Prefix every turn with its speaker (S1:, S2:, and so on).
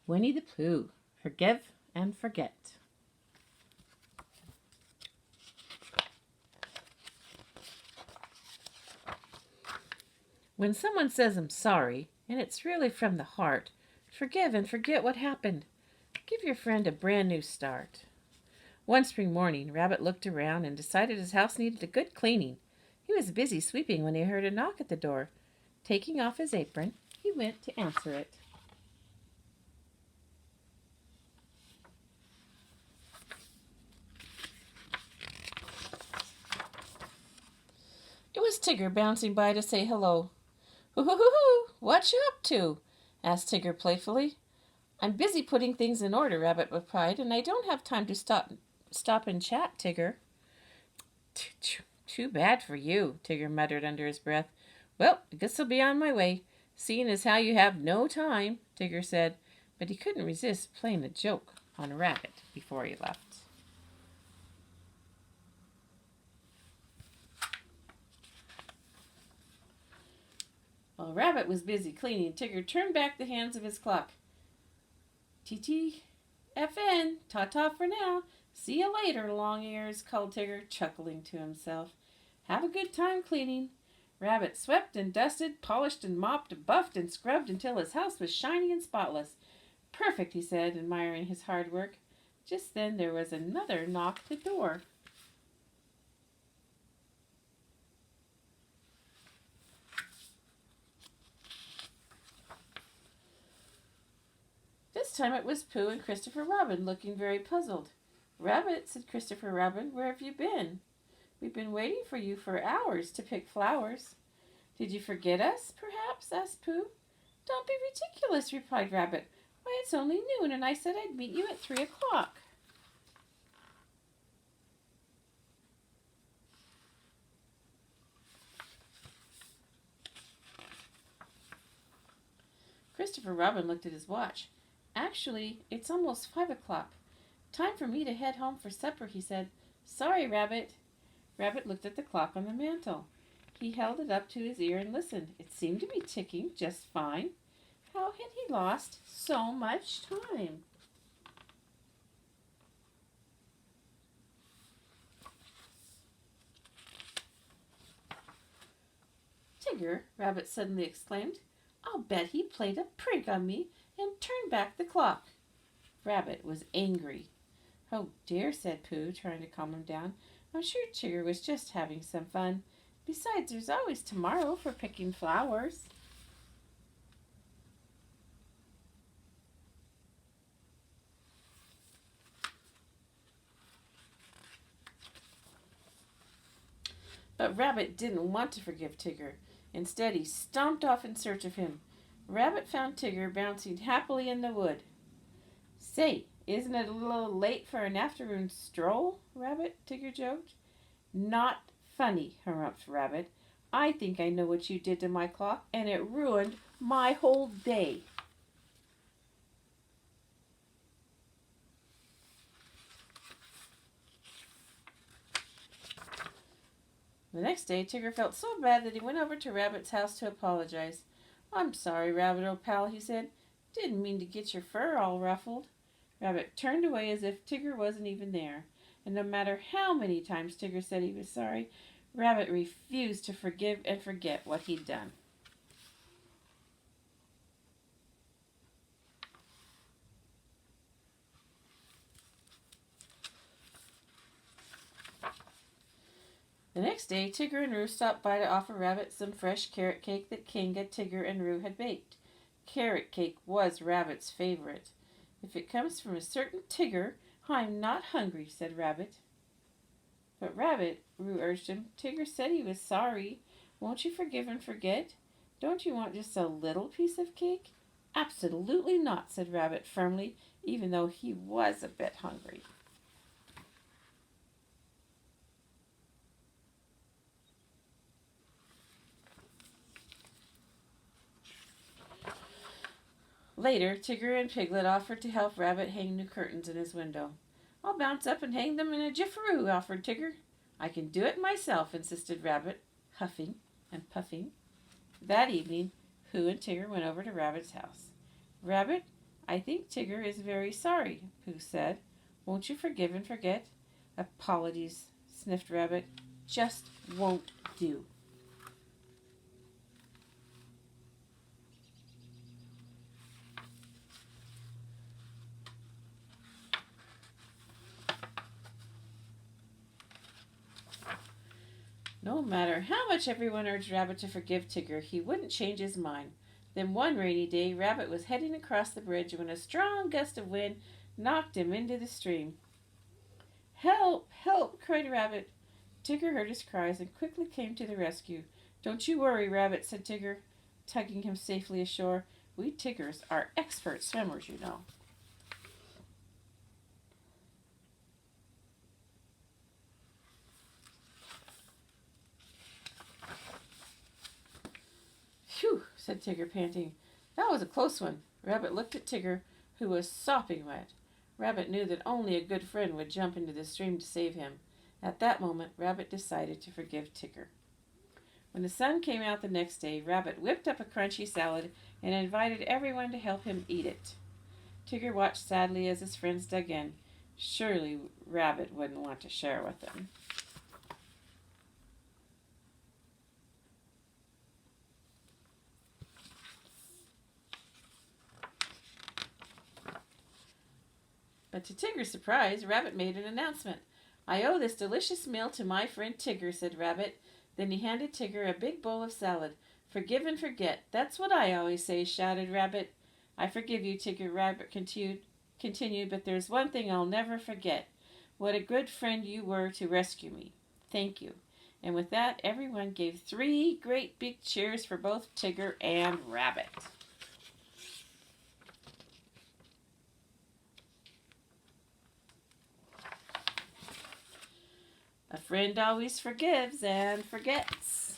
S1: Winnie the Pooh, Forgive and Forget. When someone says I'm sorry, and it's really from the heart, forgive and forget what happened. Give your friend a brand new start. One spring morning, Rabbit looked around and decided his house needed a good cleaning. He was busy sweeping when he heard a knock at the door. Taking off his apron, he went to answer it. It was Tigger bouncing by to say hello. "Hoo-hoo-hoo-hoo! What you up to?" asked Tigger playfully. "I'm busy putting things in order," Rabbit replied, "and I don't have time to stop and chat, Tigger." Too bad for you," Tigger muttered under his breath. "Well, I guess I'll be on my way, seeing as how you have no time," Tigger said, but he couldn't resist playing a joke on Rabbit before he left. While Rabbit was busy cleaning, Tigger turned back the hands of his clock. "TTFN, ta-ta for now. See you later, long ears," called Tigger, chuckling to himself. "Have a good time cleaning." Rabbit swept and dusted, polished and mopped, buffed and scrubbed until his house was shiny and spotless. "Perfect," he said, admiring his hard work. Just then there was another knock at the door. This time it was Pooh and Christopher Robin, looking very puzzled. "Rabbit," said Christopher Robin, "where have you been? We've been waiting for you for hours to pick flowers." "Did you forget us, perhaps?" asked Pooh. "Don't be ridiculous," replied Rabbit. "Why, it's only noon, and I said I'd meet you at 3 o'clock." Christopher Robin looked at his watch. "Actually, it's almost 5 o'clock. Time for me to head home for supper," he said. "Sorry, Rabbit." Rabbit looked at the clock on the mantel. He held it up to his ear and listened. It seemed to be ticking just fine. How had he lost so much time? "Tigger," Rabbit suddenly exclaimed, "I'll bet he played a prank on me and turned back the clock." Rabbit was angry. "Oh dear," said Pooh, trying to calm him down. "I'm sure Tigger was just having some fun. Besides, there's always tomorrow for picking flowers." But Rabbit didn't want to forgive Tigger. Instead, he stomped off in search of him. Rabbit found Tigger bouncing happily in the wood. "Say, isn't it a little late for an afternoon stroll, Rabbit?" Tigger joked. "Not funny," harumphed Rabbit. "I think I know what you did to my clock, and it ruined my whole day." The next day, Tigger felt so bad that he went over to Rabbit's house to apologize. "I'm sorry, Rabbit, old pal," he said. "Didn't mean to get your fur all ruffled." Rabbit turned away as if Tigger wasn't even there. And no matter how many times Tigger said he was sorry, Rabbit refused to forgive and forget what he'd done. The next day, Tigger and Roo stopped by to offer Rabbit some fresh carrot cake that Kinga, Tigger, and Roo had baked. Carrot cake was Rabbit's favorite. "If it comes from a certain Tigger, I'm not hungry," said Rabbit. "But Rabbit," Roo urged him, "Tigger said he was sorry. Won't you forgive and forget? Don't you want just a little piece of cake?" "Absolutely not," said Rabbit firmly, even though he was a bit hungry. Later, Tigger and Piglet offered to help Rabbit hang new curtains in his window. "I'll bounce up and hang them in a jiffaroo," offered Tigger. "I can do it myself," insisted Rabbit, huffing and puffing. That evening, Pooh and Tigger went over to Rabbit's house. "Rabbit, I think Tigger is very sorry, Pooh said. Won't you forgive and forget? Apologies, sniffed Rabbit. Just won't do. No matter how much everyone urged Rabbit to forgive Tigger, he wouldn't change his mind. Then one rainy day, Rabbit was heading across the bridge when a strong gust of wind knocked him into the stream. Help! Help! Cried Rabbit. Tigger heard his cries and quickly came to the rescue. Don't you worry, Rabbit, said Tigger, tugging him safely ashore. We Tiggers are expert swimmers, you know. Phew, said Tigger, panting. That was a close one. Rabbit looked at Tigger, who was sopping wet. Rabbit knew that only a good friend would jump into the stream to save him. At that moment, Rabbit decided to forgive Tigger. When the sun came out the next day, Rabbit whipped up a crunchy salad and invited everyone to help him eat it. Tigger watched sadly as his friends dug in. Surely Rabbit wouldn't want to share with them. But to Tigger's surprise, Rabbit made an announcement. I owe this delicious meal to my friend Tigger, said Rabbit. Then he handed Tigger a big bowl of salad. Forgive and forget. That's what I always say, shouted Rabbit. I forgive you, Tigger, Rabbit continued, but there's one thing I'll never forget. What a good friend you were to rescue me. Thank you. And with that, everyone gave 3 great big cheers for both Tigger and Rabbit. A friend always forgives and forgets.